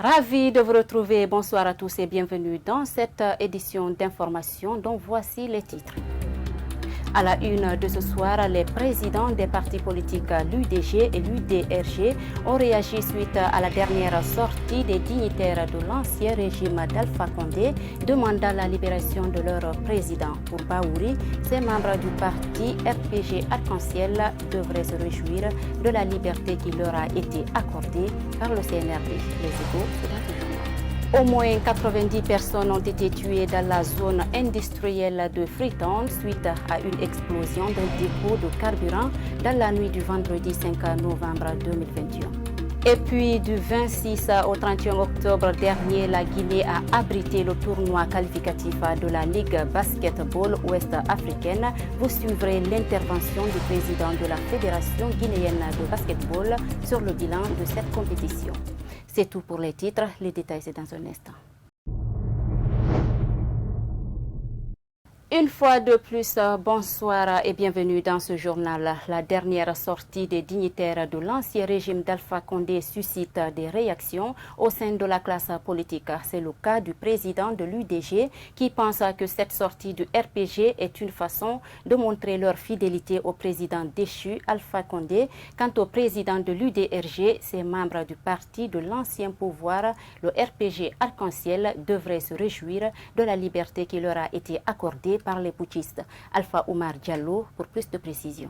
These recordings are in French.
Ravi de vous retrouver. Bonsoir à tous et bienvenue dans cette édition d'information dont voici les titres. À la une de ce soir, les présidents des partis politiques l'UDG et l'UDRG ont réagi suite à la dernière sortie des dignitaires de l'ancien régime d'Alpha Condé demandant la libération de leur président. Pour Baouri, ces membres du parti RPG Arc-en-Ciel devraient se réjouir de la liberté qui leur a été accordée par le CNRD. Les Échos, c'est dans ce journal. Au moins 90 personnes ont été tuées dans la zone industrielle de Freetown suite à une explosion d'un dépôt de carburant dans la nuit du vendredi 5 novembre 2021. Et puis du 26 au 31 octobre dernier, la Guinée a abrité le tournoi qualificatif de la Ligue Basketball Ouest-Africaine. Vous suivrez l'intervention du président de la Fédération guinéenne de basketball sur le bilan de cette compétition. C'est tout pour les titres, les détails c'est dans un instant. Une fois de plus, bonsoir et bienvenue dans ce journal. La dernière sortie des dignitaires de l'ancien régime d'Alpha Condé suscite des réactions au sein de la classe politique. C'est le cas du président de l'UDG qui pense que cette sortie du RPG est une façon de montrer leur fidélité au président déchu Alpha Condé. Quant au président de l'UDRG, ses membres du parti de l'ancien pouvoir, le RPG Arc-en-Ciel, devraient se réjouir de la liberté qui leur a été accordée par les putschistes. Alpha Oumar Diallo pour plus de précisions.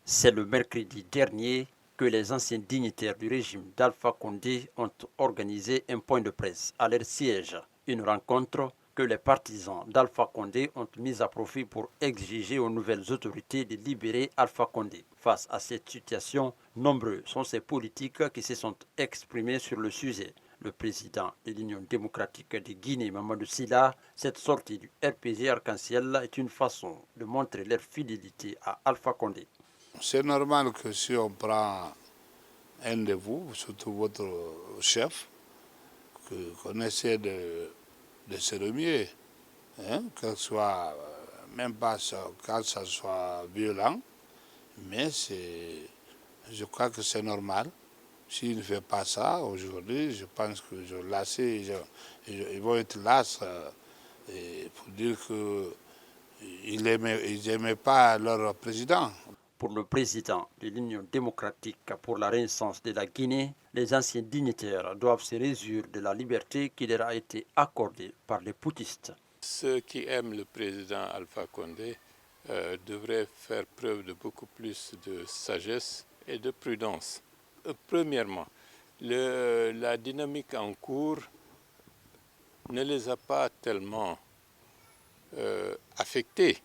C'est le mercredi dernier que les anciens dignitaires du régime d'Alpha Condé ont organisé un point de presse à leur siège. Une rencontre que les partisans d'Alpha Condé ont mise à profit pour exiger aux nouvelles autorités de libérer Alpha Condé. Face à cette situation, nombreux sont ces politiques qui se sont exprimés sur le sujet. Le président de l'Union démocratique de Guinée, Mamadou Sylla, cette sortie du RPG Arc-en-Ciel est une façon de montrer leur fidélité à Alpha Condé. C'est normal que si on prend un de vous, surtout votre chef, qu'on essaie de se remuer, que ce soit, même pas quand ça soit violent, mais je crois que c'est normal. S'il ne fait pas ça aujourd'hui, je pense que ils vont être las pour dire qu'ils n'aimaient pas leur président. Pour le président de l'Union démocratique pour la renaissance de la Guinée, les anciens dignitaires doivent se réjouir de la liberté qui leur a été accordée par les putschistes. Ceux qui aiment le président Alpha Condé devraient faire preuve de beaucoup plus de sagesse et de prudence. Premièrement, la dynamique en cours ne les a pas tellement affectés.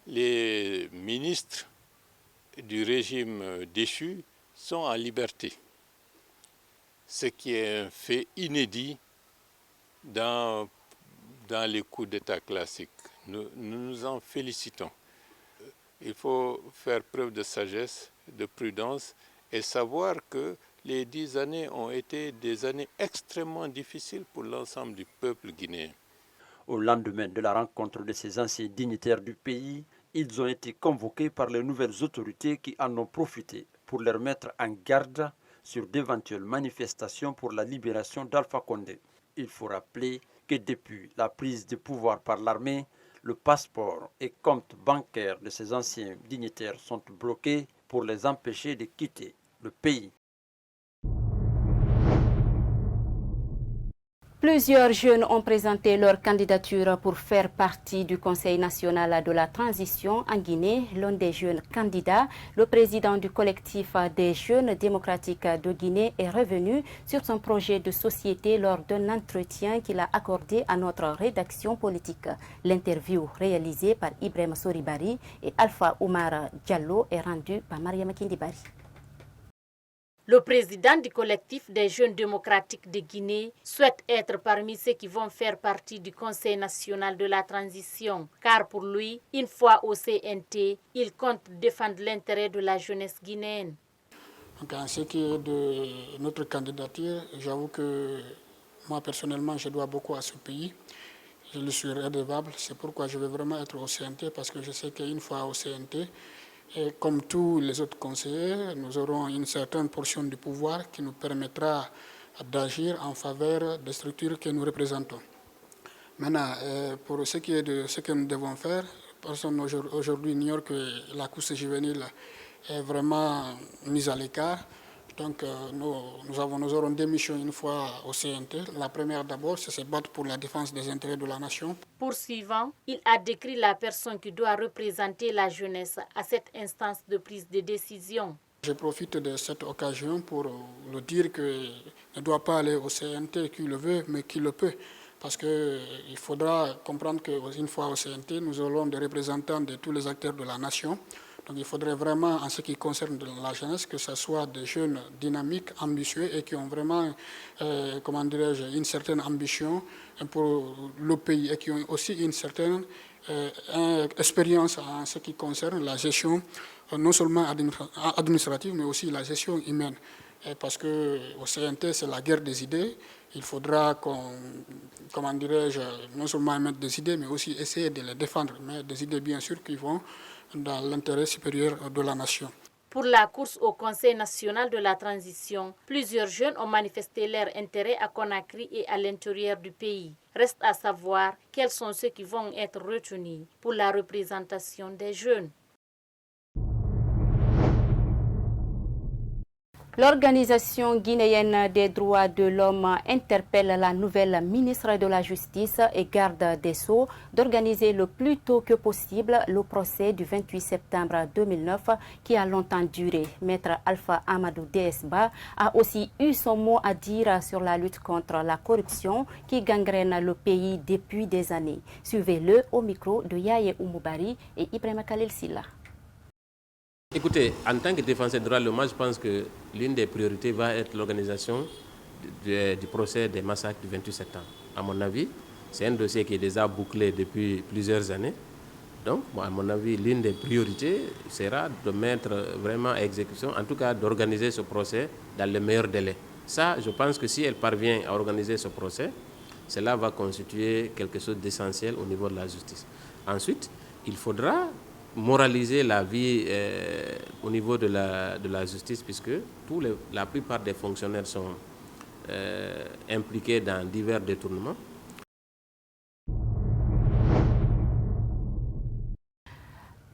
Les ministres du régime déchu sont en liberté, ce qui est un fait inédit dans les coups d'État classiques. Nous nous en félicitons. Il faut faire preuve de sagesse, de prudence, et savoir que les 10 années ont été des années extrêmement difficiles pour l'ensemble du peuple guinéen. Au lendemain de la rencontre de ces anciens dignitaires du pays, ils ont été convoqués par les nouvelles autorités qui en ont profité pour leur mettre en garde sur d'éventuelles manifestations pour la libération d'Alpha Condé. Il faut rappeler que depuis la prise de pouvoir par l'armée, le passeport et compte bancaire de ces anciens dignitaires sont bloqués pour les empêcher de quitter le pays. Plusieurs jeunes ont présenté leur candidature pour faire partie du Conseil national de la transition en Guinée. L'un des jeunes candidats, le président du collectif des jeunes démocratiques de Guinée, est revenu sur son projet de société lors d'un entretien qu'il a accordé à notre rédaction politique. L'interview réalisée par Ibrahim Soribari et Alpha Oumar Diallo est rendue par Mariama Kindibari. Le président du collectif des jeunes démocratiques de Guinée souhaite être parmi ceux qui vont faire partie du Conseil national de la transition, car pour lui, une fois au CNT, il compte défendre l'intérêt de la jeunesse guinéenne. En ce qui est de notre candidature, j'avoue que moi personnellement, je dois beaucoup à ce pays. Je le suis redevable, c'est pourquoi je veux vraiment être au CNT, parce que je sais qu'une fois au CNT, et comme tous les autres conseillers, nous aurons une certaine portion du pouvoir qui nous permettra d'agir en faveur des structures que nous représentons. Maintenant, pour ce qui est de ce que nous devons faire, personne aujourd'hui ignore que la course juvénile est vraiment mise à l'écart. Donc nous aurons deux missions une fois au CNT. La première d'abord, c'est se battre pour la défense des intérêts de la nation. Poursuivant, il a décrit la personne qui doit représenter la jeunesse à cette instance de prise de décision. Je profite de cette occasion pour le dire qu'il ne doit pas aller au CNT qui le veut, mais qui le peut. Parce qu'il faudra comprendre qu'une fois au CNT, nous aurons des représentants de tous les acteurs de la nation. Donc il faudrait vraiment, en ce qui concerne la jeunesse, que ce soit des jeunes dynamiques, ambitieux et qui ont vraiment, une certaine ambition pour le pays et qui ont aussi une certaine expérience en ce qui concerne la gestion, non seulement administrative, mais aussi la gestion humaine. Parce qu'au CNT, c'est la guerre des idées. Il faudra non seulement émettre des idées, mais aussi essayer de les défendre. Mais des idées, bien sûr, qui vont dans l'intérêt supérieur de la nation. Pour la course au Conseil national de la transition, plusieurs jeunes ont manifesté leur intérêt à Conakry et à l'intérieur du pays. Reste à savoir quels sont ceux qui vont être retenus pour la représentation des jeunes. L'Organisation guinéenne des droits de l'homme interpelle la nouvelle ministre de la Justice et garde des Sceaux d'organiser le plus tôt que possible le procès du 28 septembre 2009 qui a longtemps duré. Maître Alpha Amadou Desba a aussi eu son mot à dire sur la lutte contre la corruption qui gangrène le pays depuis des années. Suivez-le au micro de Yaye Oumoubari et Ibrahima Khalil Silla. Écoutez, en tant que défenseur des droits de l'homme, je pense que l'une des priorités va être l'organisation du procès des massacres du 28 septembre. À mon avis, c'est un dossier qui est déjà bouclé depuis plusieurs années. Donc, à mon avis, l'une des priorités sera de mettre vraiment à exécution, en tout cas d'organiser ce procès dans le meilleur délai. Ça, je pense que si elle parvient à organiser ce procès, cela va constituer quelque chose d'essentiel au niveau de la justice. Ensuite, il faudra moraliser la vie au niveau de la justice, puisque la plupart des fonctionnaires sont impliqués dans divers détournements.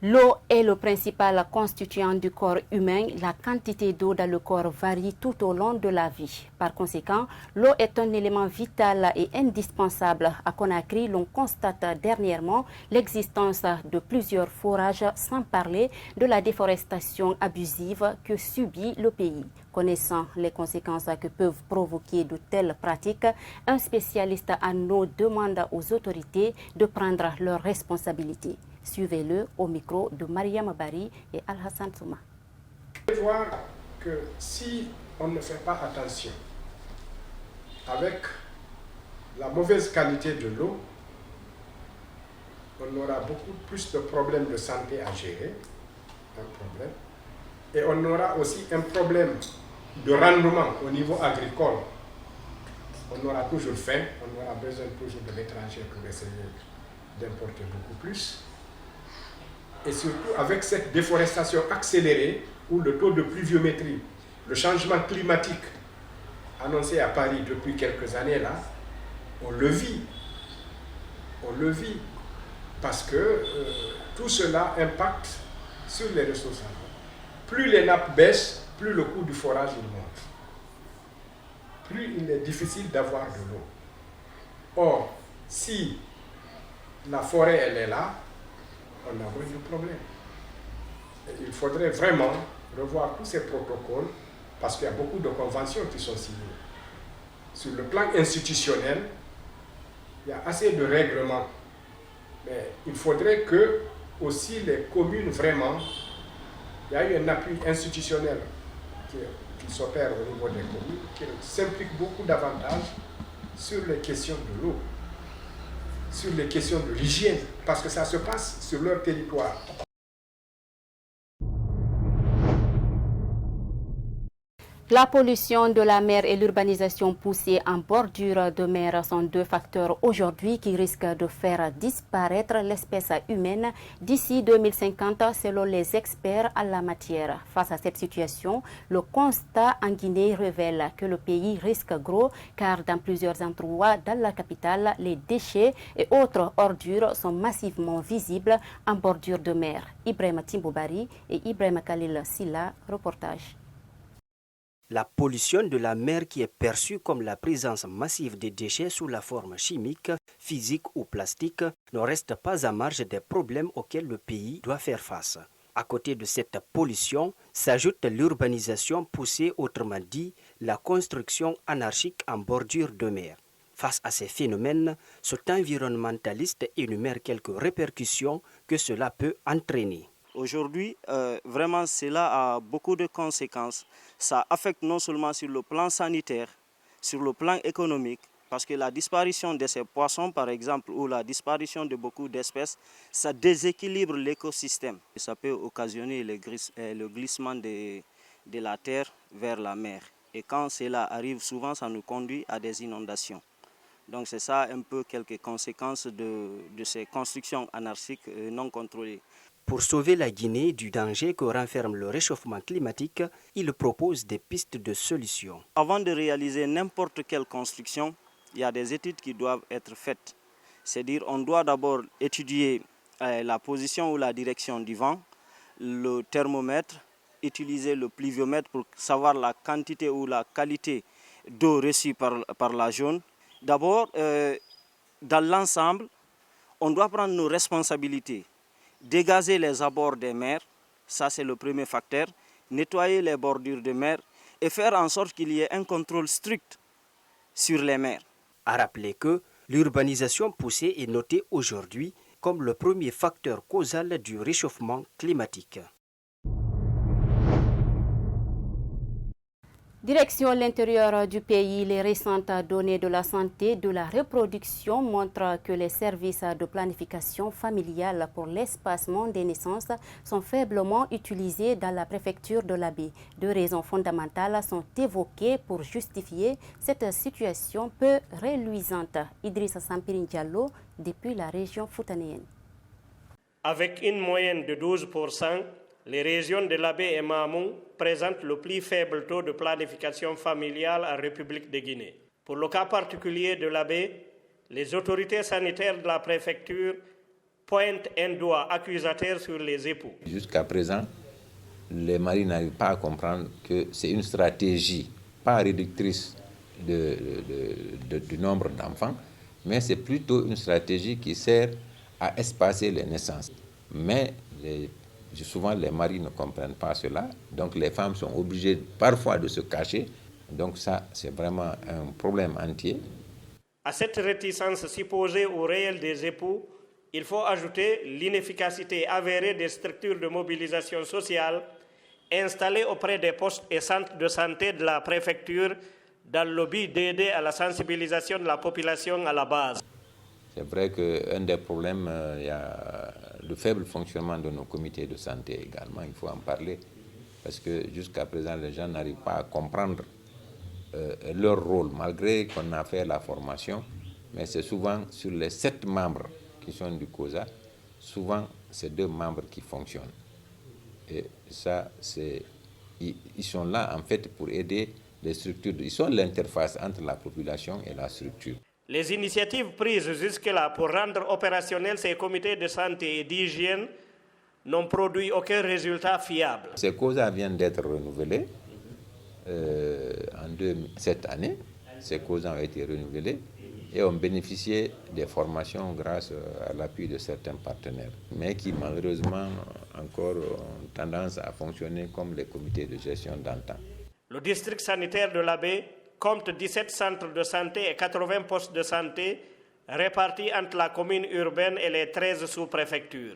L'eau est le principal constituant du corps humain. La quantité d'eau dans le corps varie tout au long de la vie. Par conséquent, l'eau est un élément vital et indispensable. À Conakry, l'on constate dernièrement l'existence de plusieurs forages, sans parler de la déforestation abusive que subit le pays. Connaissant les conséquences que peuvent provoquer de telles pratiques, un spécialiste en eau demande aux autorités de prendre leurs responsabilités. Suivez-le au micro de Mariam Bari et Al-Hassan Souma. Vous pouvez voir que si on ne fait pas attention avec la mauvaise qualité de l'eau, on aura beaucoup plus de problèmes de santé à gérer, et on aura aussi un problème de rendement au niveau agricole. On aura toujours faim, on aura besoin toujours de l'étranger pour essayer d'importer beaucoup plus. Et surtout avec cette déforestation accélérée où le taux de pluviométrie, le changement climatique annoncé à Paris depuis quelques années là, on le vit. Parce que tout cela impacte sur les ressources. Plus les nappes baissent, plus le coût du forage il monte. Plus il est difficile d'avoir de l'eau. Or, si la forêt elle est là, on a moins de problèmes. Il faudrait vraiment revoir tous ces protocoles parce qu'il y a beaucoup de conventions qui sont signées. Sur le plan institutionnel, il y a assez de règlements. Mais il faudrait que aussi les communes vraiment, il y a eu un appui institutionnel qui s'opère au niveau des communes, qui s'implique beaucoup davantage sur les questions de l'eau, sur les questions de l'hygiène, parce que ça se passe sur leur territoire. La pollution de la mer et l'urbanisation poussée en bordure de mer sont deux facteurs aujourd'hui qui risquent de faire disparaître l'espèce humaine d'ici 2050 selon les experts en la matière. Face à cette situation, le constat en Guinée révèle que le pays risque gros car dans plusieurs endroits dans la capitale, les déchets et autres ordures sont massivement visibles en bordure de mer. Ibrahima Timboubari et Ibrahima Khalil Silla, reportage. La pollution de la mer qui est perçue comme la présence massive de déchets sous la forme chimique, physique ou plastique ne reste pas à marge des problèmes auxquels le pays doit faire face. À côté de cette pollution s'ajoute l'urbanisation poussée, autrement dit la construction anarchique en bordure de mer. Face à ces phénomènes, cet environnementaliste énumère quelques répercussions que cela peut entraîner. Aujourd'hui, vraiment, cela a beaucoup de conséquences. Ça affecte non seulement sur le plan sanitaire, sur le plan économique, parce que la disparition de ces poissons, par exemple, ou la disparition de beaucoup d'espèces, ça déséquilibre l'écosystème. Ça peut occasionner le glissement de la terre vers la mer. Et quand cela arrive, souvent, ça nous conduit à des inondations. Donc c'est ça un peu quelques conséquences de ces constructions anarchiques non contrôlées. Pour sauver la Guinée du danger que renferme le réchauffement climatique, il propose des pistes de solutions. Avant de réaliser n'importe quelle construction, il y a des études qui doivent être faites. C'est-à-dire qu'on doit d'abord étudier la position ou la direction du vent, le thermomètre, utiliser le pluviomètre pour savoir la quantité ou la qualité d'eau reçue par la zone. D'abord, dans l'ensemble, on doit prendre nos responsabilités. Dégazer les abords des mers, ça c'est le premier facteur, nettoyer les bordures de mer et faire en sorte qu'il y ait un contrôle strict sur les mers. À rappeler que l'urbanisation poussée est notée aujourd'hui comme le premier facteur causal du réchauffement climatique. Direction l'intérieur du pays, les récentes données de la santé de la reproduction montrent que les services de planification familiale pour l'espacement des naissances sont faiblement utilisés dans la préfecture de l'Abbé. Deux raisons fondamentales sont évoquées pour justifier cette situation peu reluisante. Idrissa Sampirin Diallo, depuis la région foutanéenne. Avec une moyenne de 12%, les régions de l'Abbé et Mamou présentent le plus faible taux de planification familiale en République de Guinée. Pour le cas particulier de l'Abbé, les autorités sanitaires de la préfecture pointent un doigt accusateur sur les époux. Jusqu'à présent, les maris n'arrivent pas à comprendre que c'est une stratégie pas réductrice du nombre d'enfants, mais c'est plutôt une stratégie qui sert à espacer les naissances. Mais souvent, les maris ne comprennent pas cela, donc les femmes sont obligées parfois de se cacher. Donc ça, c'est vraiment un problème entier. À cette réticence supposée au réel des époux, il faut ajouter l'inefficacité avérée des structures de mobilisation sociale installées auprès des postes et centres de santé de la préfecture dans le but d'aider à la sensibilisation de la population à la base. C'est vrai qu'un des problèmes, il y a le faible fonctionnement de nos comités de santé également, il faut en parler, parce que jusqu'à présent, les gens n'arrivent pas à comprendre leur rôle, malgré qu'on a fait la formation, mais c'est souvent sur les 7 membres qui sont du COSA, souvent c'est 2 membres qui fonctionnent. Et ça, ils sont là en fait pour aider les structures, ils sont l'interface entre la population et la structure. Les initiatives prises jusque-là pour rendre opérationnels ces comités de santé et d'hygiène n'ont produit aucun résultat fiable. Ces COSA viennent d'être renouvelés cette année. Ces COSA ont été renouvelés et ont bénéficié des formations grâce à l'appui de certains partenaires, mais qui malheureusement encore ont tendance à fonctionner comme les comités de gestion d'antan. Le district sanitaire de l'Abbé compte 17 centres de santé et 80 postes de santé répartis entre la commune urbaine et les 13 sous-préfectures.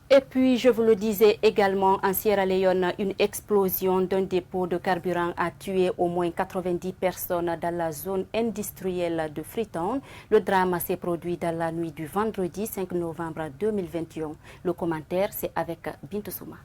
Et puis, je vous le disais également, en Sierra Leone, une explosion d'un dépôt de carburant a tué au moins 90 personnes dans la zone industrielle de Freetown. Le drame s'est produit dans la nuit du vendredi 5 novembre 2021. Le commentaire, c'est avec Bintou Souma.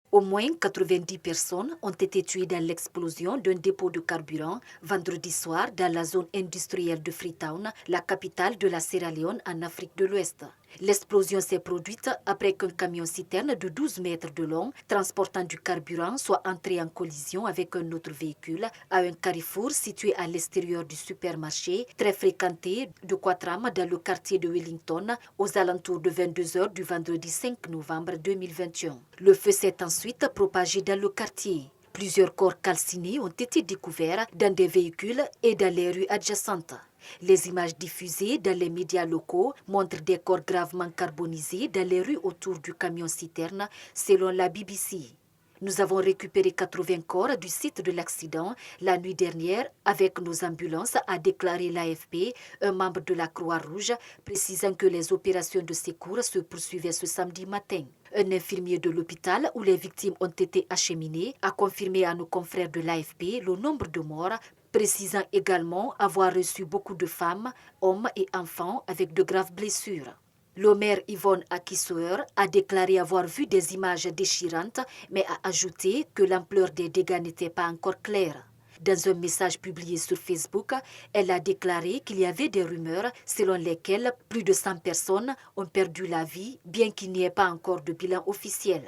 Au moins 90 personnes ont été tuées dans l'explosion d'un dépôt de carburant vendredi soir dans la zone industrielle de Freetown, la capitale de la Sierra Leone en Afrique de l'Ouest. L'explosion s'est produite après qu'un camion-citerne de 12 mètres de long, transportant du carburant, soit entré en collision avec un autre véhicule à un carrefour situé à l'extérieur du supermarché, très fréquenté de Quatram dans le quartier de Wellington, aux alentours de 22 h du vendredi 5 novembre 2021. Le feu s'est ensuite propagé dans le quartier. Plusieurs corps calcinés ont été découverts dans des véhicules et dans les rues adjacentes. Les images diffusées dans les médias locaux montrent des corps gravement carbonisés dans les rues autour du camion-citerne, selon la BBC. Nous avons récupéré 80 corps du site de l'accident la nuit dernière avec nos ambulances, a déclaré l'AFP, un membre de la Croix-Rouge, précisant que les opérations de secours se poursuivaient ce samedi matin. Un infirmier de l'hôpital où les victimes ont été acheminées a confirmé à nos confrères de l'AFP le nombre de morts, précisant également avoir reçu beaucoup de femmes, hommes et enfants avec de graves blessures. Le maire Yvonne Akissoer a déclaré avoir vu des images déchirantes, mais a ajouté que l'ampleur des dégâts n'était pas encore claire. Dans un message publié sur Facebook, elle a déclaré qu'il y avait des rumeurs selon lesquelles plus de 100 personnes ont perdu la vie, bien qu'il n'y ait pas encore de bilan officiel.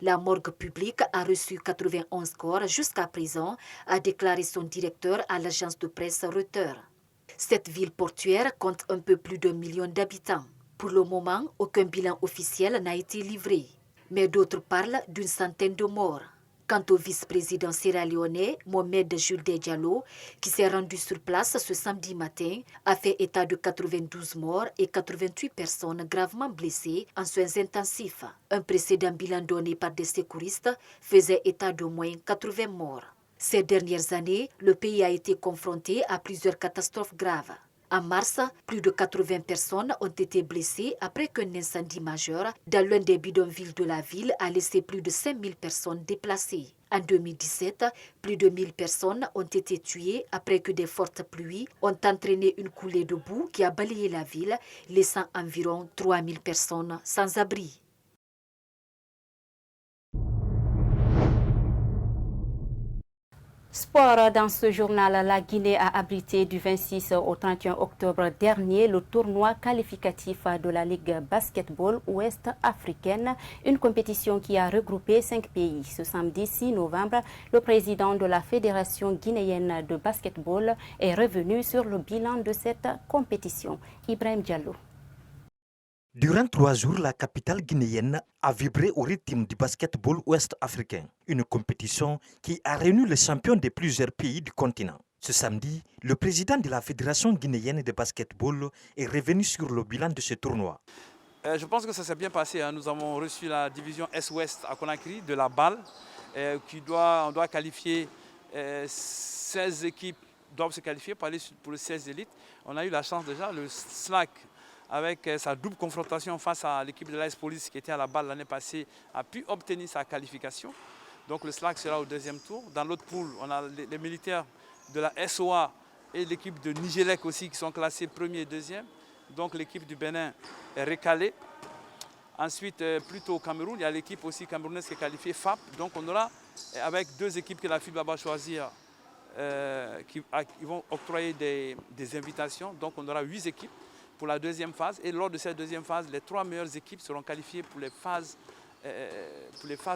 La morgue publique a reçu 91 corps jusqu'à présent, a déclaré son directeur à l'agence de presse Reuters. Cette ville portuaire compte un peu plus d'1 million d'habitants. Pour le moment, aucun bilan officiel n'a été livré, mais d'autres parlent d'une centaine de morts. Quant au vice-président sierra-léonais, Mohamed Julde Diallo, qui s'est rendu sur place ce samedi matin, a fait état de 92 morts et 88 personnes gravement blessées en soins intensifs. Un précédent bilan donné par des secouristes faisait état d'au moins 80 morts. Ces dernières années, le pays a été confronté à plusieurs catastrophes graves. En mars, plus de 80 personnes ont été blessées après qu'un incendie majeur dans l'un des bidonvilles de la ville a laissé plus de 5000 personnes déplacées. En 2017, plus de 1000 personnes ont été tuées après que des fortes pluies ont entraîné une coulée de boue qui a balayé la ville, laissant environ 3000 personnes sans abri. Sport, dans ce journal, la Guinée a abrité du 26 au 31 octobre dernier le tournoi qualificatif de la Ligue basketball ouest-africaine, une compétition qui a regroupé 5 pays. Ce samedi 6 novembre, le président de la Fédération guinéenne de basketball est revenu sur le bilan de cette compétition. Ibrahim Diallo. Durant 3 jours, la capitale guinéenne a vibré au rythme du basketball ouest-africain, une compétition qui a réuni les champions de plusieurs pays du continent. Ce samedi, le président de la Fédération guinéenne de basketball est revenu sur le bilan de ce tournoi. Je pense que ça s'est bien passé. Nous avons reçu la division Est-Ouest à Conakry de la balle. On doit qualifier 16 équipes doivent se qualifier pour aller pour le 16 élites. On a eu la chance déjà, le SLAC, avec sa double confrontation face à l'équipe de l'AS Police qui était à la balle l'année passée, a pu obtenir sa qualification. Donc le SLAC sera au deuxième tour. Dans l'autre poule, on a les militaires de la SOA et l'équipe de Nigélec aussi qui sont classés premier et deuxième. Donc l'équipe du Bénin est recalée. Ensuite, plutôt au Cameroun, il y a l'équipe aussi camerounaise qui est qualifiée, FAP. Donc on aura, avec 2 équipes que la FIBA va choisir, qui vont octroyer des invitations. Donc on aura 8 équipes pour la deuxième phase. Et lors de cette deuxième phase, les 3 meilleures équipes seront qualifiées pour les phases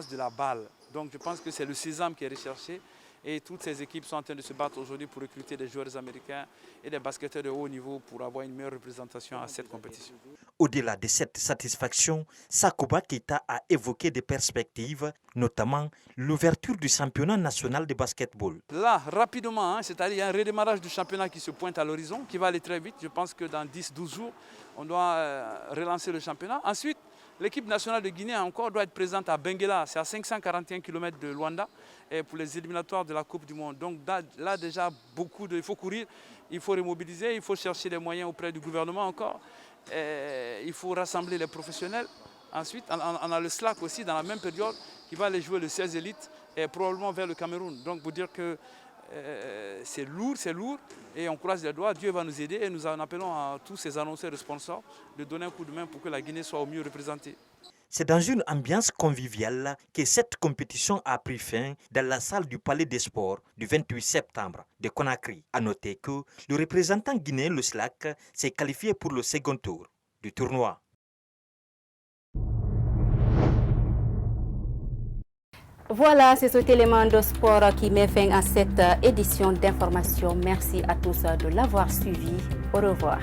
de la balle. Donc je pense que c'est le sésame qui est recherché. Et toutes ces équipes sont en train de se battre aujourd'hui pour recruter des joueurs américains et des basketteurs de haut niveau pour avoir une meilleure représentation à cette compétition. Au-delà de cette satisfaction, Sakuba Keita a évoqué des perspectives, notamment l'ouverture du championnat national de basketball. Là, rapidement, c'est-à-dire un redémarrage du championnat qui se pointe à l'horizon, qui va aller très vite. Je pense que dans 10-12 jours, on doit relancer le championnat. Ensuite, l'équipe nationale de Guinée encore doit être présente à Benguela, c'est à 541 km de Luanda, et pour les éliminatoires de la Coupe du Monde. Donc là déjà, il faut courir, il faut remobiliser, il faut chercher des moyens auprès du gouvernement encore. Il faut rassembler les professionnels. Ensuite, on a le SLAC aussi dans la même période qui va aller jouer le 16 élites et probablement vers le Cameroun. Donc vous dire que c'est lourd et on croise les doigts, Dieu va nous aider et nous en appelons à tous ces annonceurs et sponsors de donner un coup de main pour que la Guinée soit au mieux représentée. C'est dans une ambiance conviviale que cette compétition a pris fin dans la salle du Palais des Sports du 28 septembre de Conakry. A noter que le représentant guinéen, le SLAC, s'est qualifié pour le second tour du tournoi. Voilà, c'est cet élément de sport qui met fin à cette édition d'information. Merci à tous de l'avoir suivi. Au revoir.